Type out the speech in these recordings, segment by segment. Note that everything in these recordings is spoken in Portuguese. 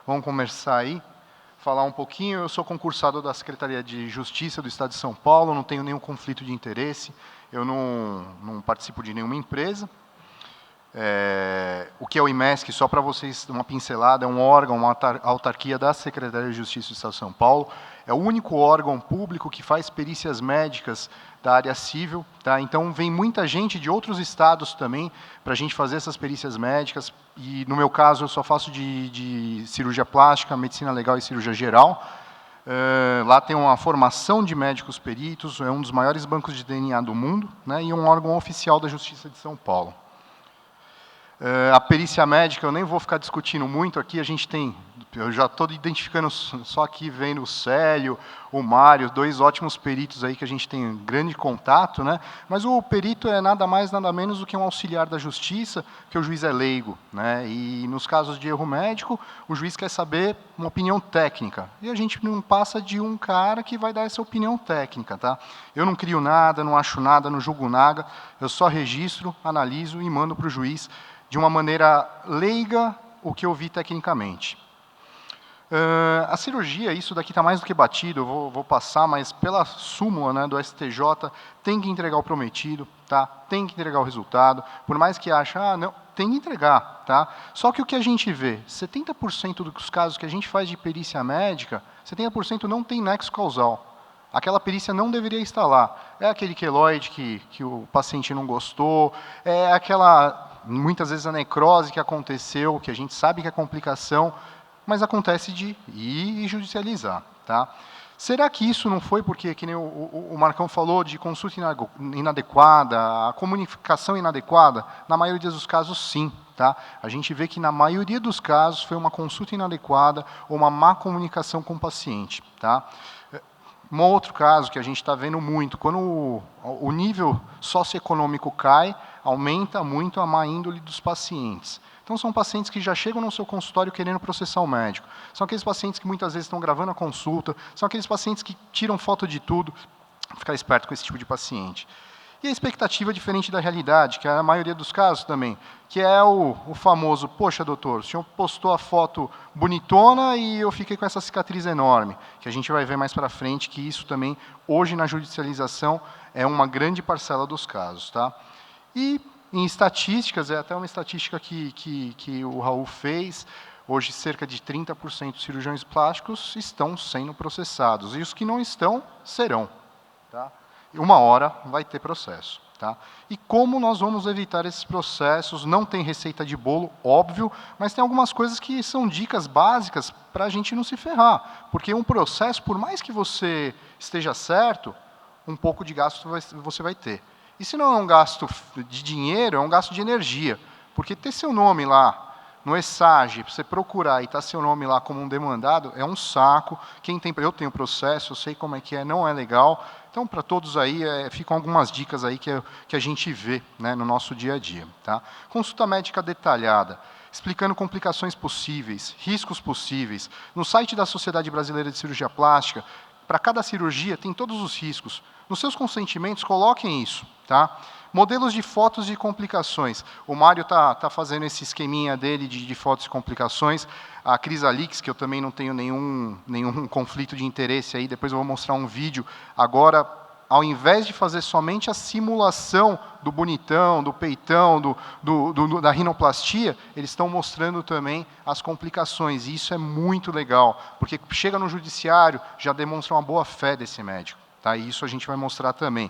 Vamos começar aí, falar um pouquinho. Eu sou concursado da Secretaria de Justiça do Estado de São Paulo, não tenho nenhum conflito de interesse, eu não participo de nenhuma empresa. O que é o IMESC, só para vocês, uma pincelada, é um órgão, uma autarquia da Secretaria de Justiça do Estado de São Paulo. É o único órgão público que faz perícias médicas da área civil. Tá? Então, vem muita gente de outros estados também para a gente fazer essas perícias médicas. E, no meu caso, eu só faço de cirurgia plástica, medicina legal e cirurgia geral. Lá tem uma formação de médicos peritos, é um dos maiores bancos de DNA do mundo, né? E um órgão oficial da Justiça de São Paulo. A perícia médica, eu nem vou ficar discutindo muito aqui, a gente tem, eu já estou identificando só aqui, vendo o Célio, o Mário, dois ótimos peritos aí que a gente tem grande contato, né? Mas o perito é nada mais, nada menos do que um auxiliar da justiça, que o juiz é leigo, né? E nos casos de erro médico, o juiz quer saber uma opinião técnica, e a gente não passa de um cara que vai dar essa opinião técnica, tá? Eu não crio nada, não acho nada, não julgo nada, eu só registro, analiso e mando para o juiz, de uma maneira leiga, o que eu vi tecnicamente. A cirurgia, isso daqui está mais do que batido, eu vou passar, mas pela súmula, né, do STJ, tem que entregar o prometido, tá? Tem que entregar o resultado, por mais que ache, não, tem que entregar. Tá? Só que o que a gente vê, 70% dos casos que a gente faz de perícia médica, 70% não tem nexo causal. Aquela perícia não deveria estar lá. É aquele queloide que o paciente não gostou, é aquela, muitas vezes, a necrose que aconteceu, que a gente sabe que é complicação, mas acontece de ir e judicializar. Tá? Será que isso não foi porque, que nem o Marcão falou, de consulta inadequada, a comunicação inadequada? Na maioria dos casos, sim. Tá? A gente vê que, na maioria dos casos, foi uma consulta inadequada ou uma má comunicação com o paciente. Tá? Um outro caso que a gente está vendo muito, quando o nível socioeconômico cai, aumenta muito a má índole dos pacientes. Então, são pacientes que já chegam no seu consultório querendo processar o médico. São aqueles pacientes que muitas vezes estão gravando a consulta, são aqueles pacientes que tiram foto de tudo. Ficar esperto com esse tipo de paciente. E a expectativa é diferente da realidade, que é a maioria dos casos também, que é o famoso, poxa, doutor, o senhor postou a foto bonitona e eu fiquei com essa cicatriz enorme, que a gente vai ver mais para frente, que isso também, hoje na judicialização, é uma grande parcela dos casos. Tá? E em estatísticas, é até uma estatística que o Raul fez, hoje cerca de 30% dos cirurgiões plásticos estão sendo processados, e os que não estão, serão. Tá? Uma hora vai ter processo. Tá? E como nós vamos evitar esses processos? Não tem receita de bolo, óbvio, mas tem algumas coisas que são dicas básicas para a gente não se ferrar. Porque um processo, por mais que você esteja certo, um pouco de gasto você vai ter. E se não é um gasto de dinheiro, é um gasto de energia. Porque ter seu nome lá no ESAGE, para você procurar e estar seu nome lá como um demandado, é um saco. Eu tenho processo, eu sei como é que é, não é legal. Então, para todos aí, ficam algumas dicas aí que a gente vê, né, no nosso dia a dia. Tá? Consulta médica detalhada, explicando complicações possíveis, riscos possíveis. No site da Sociedade Brasileira de Cirurgia Plástica, para cada cirurgia tem todos os riscos. Nos seus consentimentos, coloquem isso. Tá? Modelos de fotos de complicações. O Mário está fazendo esse esqueminha dele de fotos de complicações. A Crisalix, que eu também não tenho nenhum conflito de interesse aí, depois eu vou mostrar um vídeo. Agora, ao invés de fazer somente a simulação do bonitão, do peitão, da rinoplastia, eles estão mostrando também as complicações. E isso é muito legal, porque chega no judiciário, já demonstra uma boa fé desse médico. Tá? E isso a gente vai mostrar também.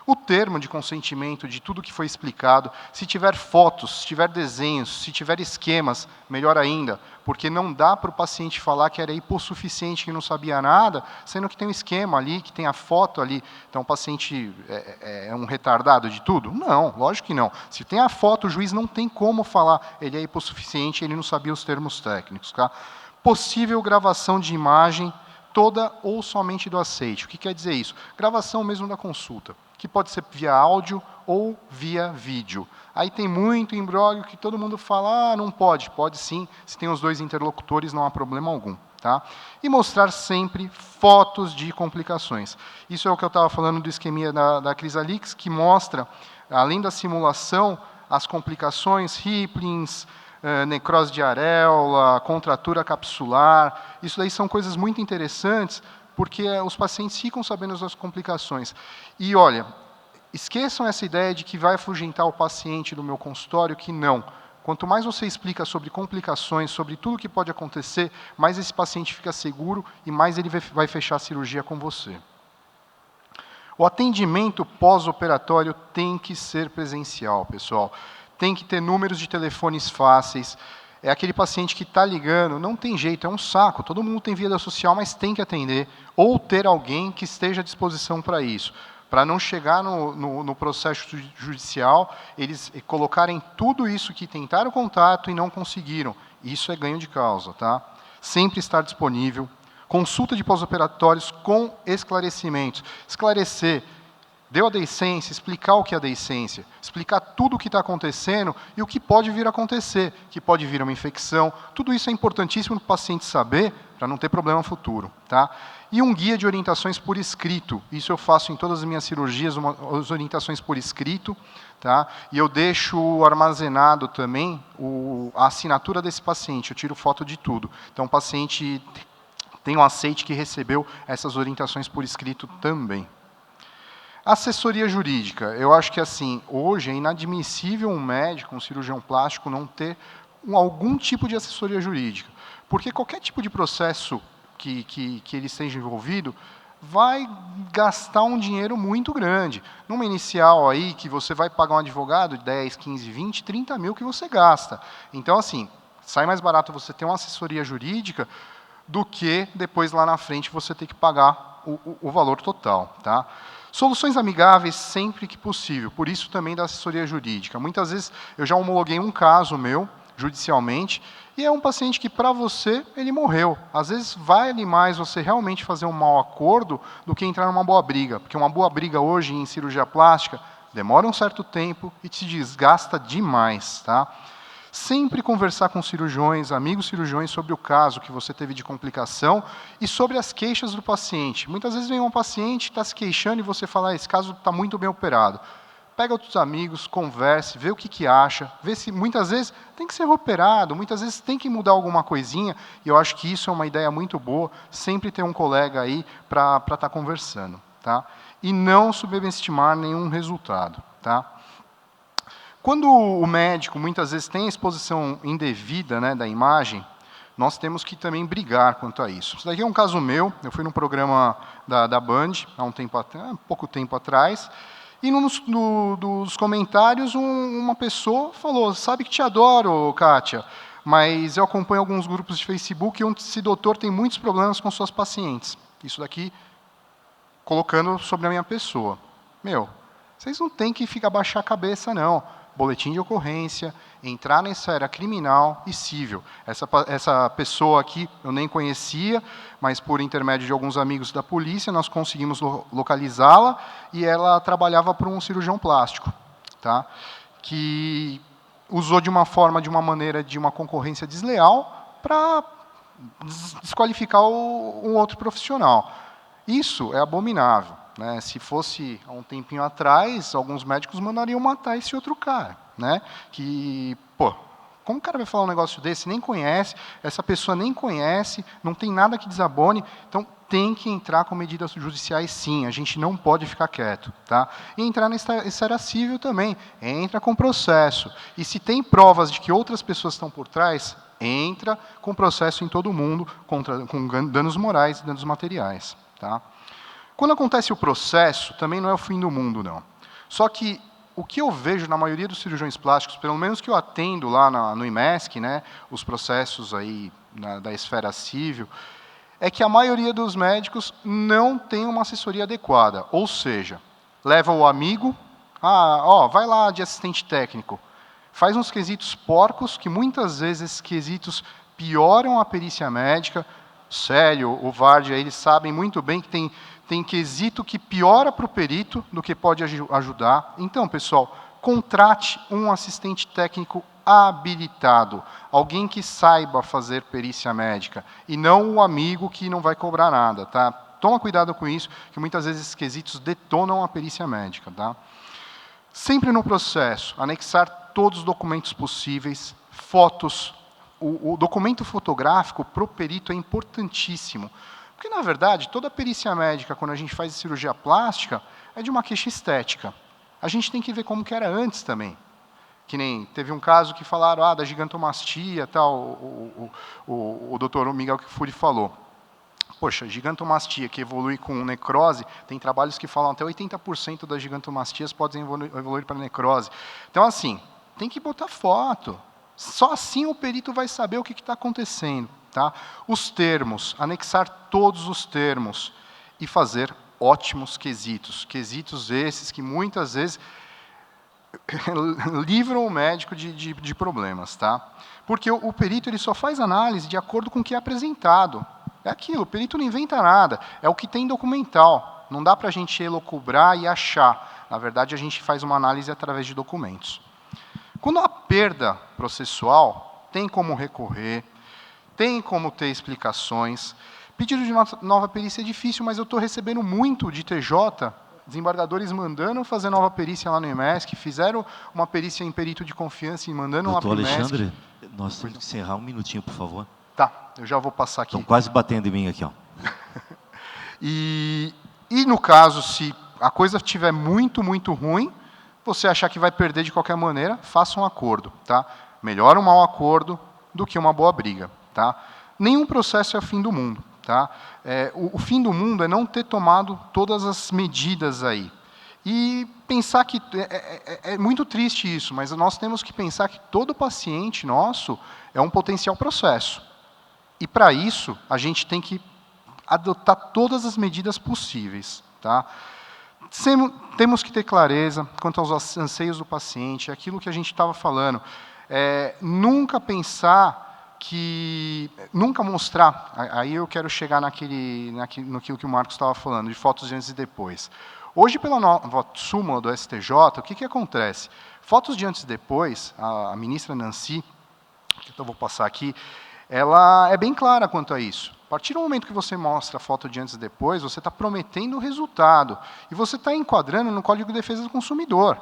O termo de consentimento de tudo que foi explicado, se tiver fotos, se tiver desenhos, se tiver esquemas, melhor ainda, porque não dá para o paciente falar que era hipossuficiente, que não sabia nada, sendo que tem um esquema ali, que tem a foto ali. Então, o paciente é um retardado de tudo? Não, lógico que não. Se tem a foto, o juiz não tem como falar, ele é hipossuficiente, ele não sabia os termos técnicos. Tá? Possível gravação de imagem, toda ou somente do aceite. O que quer dizer isso? Gravação mesmo da consulta, que pode ser via áudio ou via vídeo. Aí tem muito imbróglio que todo mundo fala, não pode. Pode sim, se tem os dois interlocutores, não há problema algum. Tá? E mostrar sempre fotos de complicações. Isso é o que eu estava falando do esqueminha da Crisalix, que mostra, além da simulação, as complicações, ripplings, necrose de areola, contratura capsular. Isso daí são coisas muito interessantes, porque os pacientes ficam sabendo das complicações. E, olha, esqueçam essa ideia de que vai afugentar o paciente do meu consultório, que não. Quanto mais você explica sobre complicações, sobre tudo que pode acontecer, mais esse paciente fica seguro e mais ele vai fechar a cirurgia com você. O atendimento pós-operatório tem que ser presencial, pessoal. Tem que ter números de telefones fáceis. É aquele paciente que está ligando, não tem jeito, é um saco. Todo mundo tem vida social, mas tem que atender. Ou ter alguém que esteja à disposição para isso. Para não chegar no processo judicial, eles colocarem tudo isso que tentaram contato e não conseguiram. Isso é ganho de causa, tá? Sempre estar disponível. Consulta de pós-operatórios com esclarecimentos. Esclarecer, deu a deiscência, explicar o que é a deiscência, explicar tudo o que está acontecendo e o que pode vir a acontecer, que pode vir uma infecção. Tudo isso é importantíssimo para o paciente saber, para não ter problema futuro, tá? E um guia de orientações por escrito. Isso eu faço em todas as minhas cirurgias, as orientações por escrito, tá? E eu deixo armazenado também a assinatura desse paciente, eu tiro foto de tudo. Então, o paciente tem um aceite que recebeu essas orientações por escrito também. Assessoria jurídica. Eu acho que, assim, hoje é inadmissível um médico, um cirurgião plástico, não ter algum tipo de assessoria jurídica. Porque qualquer tipo de processo que ele esteja envolvido vai gastar um dinheiro muito grande. Numa inicial aí, que você vai pagar um advogado, 10, 15, 20, 30 mil que você gasta. Então, assim, sai mais barato você ter uma assessoria jurídica do que depois, lá na frente, você ter que pagar o valor total, tá? Soluções amigáveis sempre que possível, por isso também da assessoria jurídica. Muitas vezes eu já homologuei um caso meu, judicialmente, e é um paciente que, para você, ele morreu. Às vezes, vale mais você realmente fazer um mau acordo do que entrar numa boa briga, porque uma boa briga hoje em cirurgia plástica demora um certo tempo e te desgasta demais, tá? Sempre conversar com cirurgiões, amigos cirurgiões, sobre o caso que você teve de complicação e sobre as queixas do paciente. Muitas vezes vem um paciente, está se queixando e você fala, esse caso está muito bem operado. Pega outros amigos, converse, vê o que acha, vê se muitas vezes tem que ser operado, muitas vezes tem que mudar alguma coisinha, e eu acho que isso é uma ideia muito boa, sempre ter um colega aí para estar conversando, tá? E não subestimar nenhum resultado, tá? Quando o médico, muitas vezes, tem a exposição indevida, né, da imagem, nós temos que também brigar quanto a isso. Isso daqui é um caso meu, eu fui num programa da Band, há pouco tempo atrás, e nos comentários uma pessoa falou, sabe que te adoro, Kátia, mas eu acompanho alguns grupos de Facebook onde esse doutor tem muitos problemas com suas pacientes. Isso daqui, colocando sobre a minha pessoa. Meu, vocês não têm que abaixar a cabeça, não. Boletim de ocorrência, entrar na esfera criminal e civil. Essa pessoa aqui eu nem conhecia, mas por intermédio de alguns amigos da polícia, nós conseguimos localizá-la e ela trabalhava para um cirurgião plástico, tá? Que usou de uma maneira de uma concorrência desleal para desqualificar um outro profissional. Isso é abominável. Né? Se fosse há um tempinho atrás, alguns médicos mandariam matar esse outro cara. Né? Que, pô, como o cara vai falar um negócio desse? Nem conhece, essa pessoa nem conhece, não tem nada que desabone, então tem que entrar com medidas judiciais sim, a gente não pode ficar quieto. Tá? E entrar na esfera civil também, entra com processo. E se tem provas de que outras pessoas estão por trás, entra com processo em todo mundo, com danos morais e danos materiais. Tá? Quando acontece o processo, também não é o fim do mundo, não. Só que o que eu vejo na maioria dos cirurgiões plásticos, pelo menos que eu atendo lá no IMESC, né, os processos aí da esfera civil, é que a maioria dos médicos não tem uma assessoria adequada. Ou seja, leva o amigo, vai lá de assistente técnico, faz uns quesitos porcos, que muitas vezes esses quesitos pioram a perícia médica. Sério, o Vardia, eles sabem muito bem que tem quesito que piora para o perito do que pode ajudar. Então, pessoal, contrate um assistente técnico habilitado, alguém que saiba fazer perícia médica, e não o amigo que não vai cobrar nada. Tá? Toma cuidado com isso, que muitas vezes esses quesitos detonam a perícia médica. Tá? Sempre no processo, anexar todos os documentos possíveis, fotos, o documento fotográfico para o perito é importantíssimo. Porque, na verdade, toda perícia médica, quando a gente faz cirurgia plástica, é de uma queixa estética. A gente tem que ver como que era antes também. Que nem teve um caso que falaram da gigantomastia, tal, o doutor Miguel Kfouri falou. Poxa, gigantomastia que evolui com necrose, tem trabalhos que falam até 80% das gigantomastias podem evoluir para necrose. Então, assim, tem que botar foto. Só assim o perito vai saber o que está acontecendo. Tá? Os termos, anexar todos os termos e fazer ótimos quesitos. Quesitos esses que muitas vezes livram o médico de problemas. Tá? Porque o perito ele só faz análise de acordo com o que é apresentado. É aquilo, o perito não inventa nada, é o que tem documental. Não dá para a gente elocubrar e achar. Na verdade, a gente faz uma análise através de documentos. Quando há perda processual, tem como recorrer, tem como ter explicações. Pedido de nova perícia é difícil, mas eu estou recebendo muito de TJ, desembargadores mandando fazer nova perícia lá no IMESC, fizeram uma perícia em perito de confiança e mandando lá para o IMESC. Doutor Alexandre, nós temos que encerrar um minutinho, por favor. Tá, eu já vou passar aqui. Estão quase batendo em mim aqui. Ó. E no caso, se a coisa estiver muito, muito ruim, você achar que vai perder de qualquer maneira, faça um acordo. Tá? Melhor um mau acordo do que uma boa briga. Tá? Nenhum processo é o fim do mundo. Tá? O fim do mundo é não ter tomado todas as medidas aí. E pensar que... É muito triste isso, mas nós temos que pensar que todo paciente nosso é um potencial processo. E, para isso, a gente tem que adotar todas as medidas possíveis. Tá? Temos que ter clareza quanto aos anseios do paciente, aquilo que a gente estava falando. Nunca pensar que... Nunca mostrar... Aí eu quero chegar naquilo que o Marcos estava falando, de fotos de antes e depois. Hoje, pela nova súmula do STJ, o que acontece? Fotos de antes e depois, a ministra Nancy, que eu vou passar aqui, ela é bem clara quanto a isso. A partir do momento que você mostra a foto de antes e depois, você está prometendo o resultado. E você está enquadrando no Código de Defesa do Consumidor.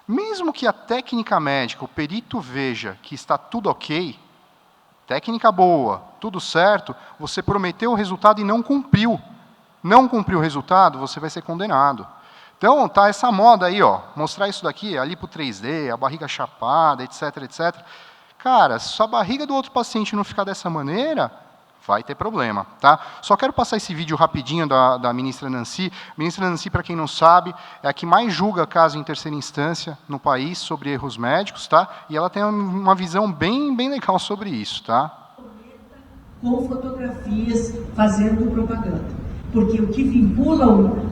Mesmo que a técnica médica, o perito veja que está tudo ok, técnica boa, tudo certo, você prometeu o resultado e não cumpriu. Não cumpriu o resultado, você vai ser condenado. Então, tá essa moda aí, ó, mostrar isso daqui, ali para o 3D, a barriga chapada, etc, etc. Cara, se a barriga do outro paciente não ficar dessa maneira, vai ter problema. Tá? Só quero passar esse vídeo rapidinho da ministra Nancy. A ministra Nancy, para quem não sabe, é a que mais julga caso em terceira instância no país sobre erros médicos, tá? E ela tem uma visão bem legal sobre isso. Tá? Com fotografias fazendo propaganda. Porque o que vincula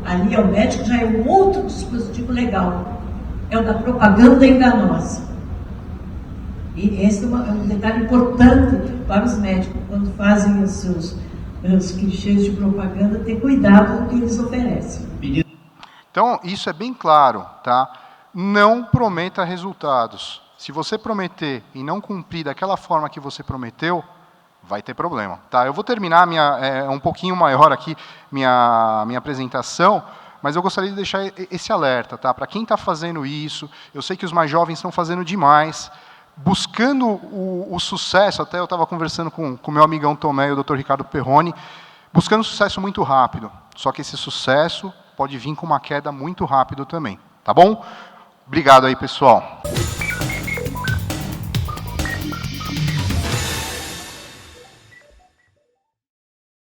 ali ao médico já é um outro dispositivo legal. É o da propaganda enganosa. E esse é um detalhe importante para os médicos, quando fazem os clichês de propaganda, ter cuidado com o que eles oferecem. Então, isso é bem claro. Tá? Não prometa resultados. Se você prometer e não cumprir daquela forma que você prometeu, vai ter problema. Tá? Eu vou terminar um pouquinho maior aqui minha apresentação, mas eu gostaria de deixar esse alerta. Tá? Para quem está fazendo isso, eu sei que os mais jovens estão fazendo demais, buscando o sucesso, até eu estava conversando com o meu amigão Tomé e o Dr. Ricardo Perrone, buscando sucesso muito rápido. Só que esse sucesso pode vir com uma queda muito rápido também. Tá bom? Obrigado aí, pessoal.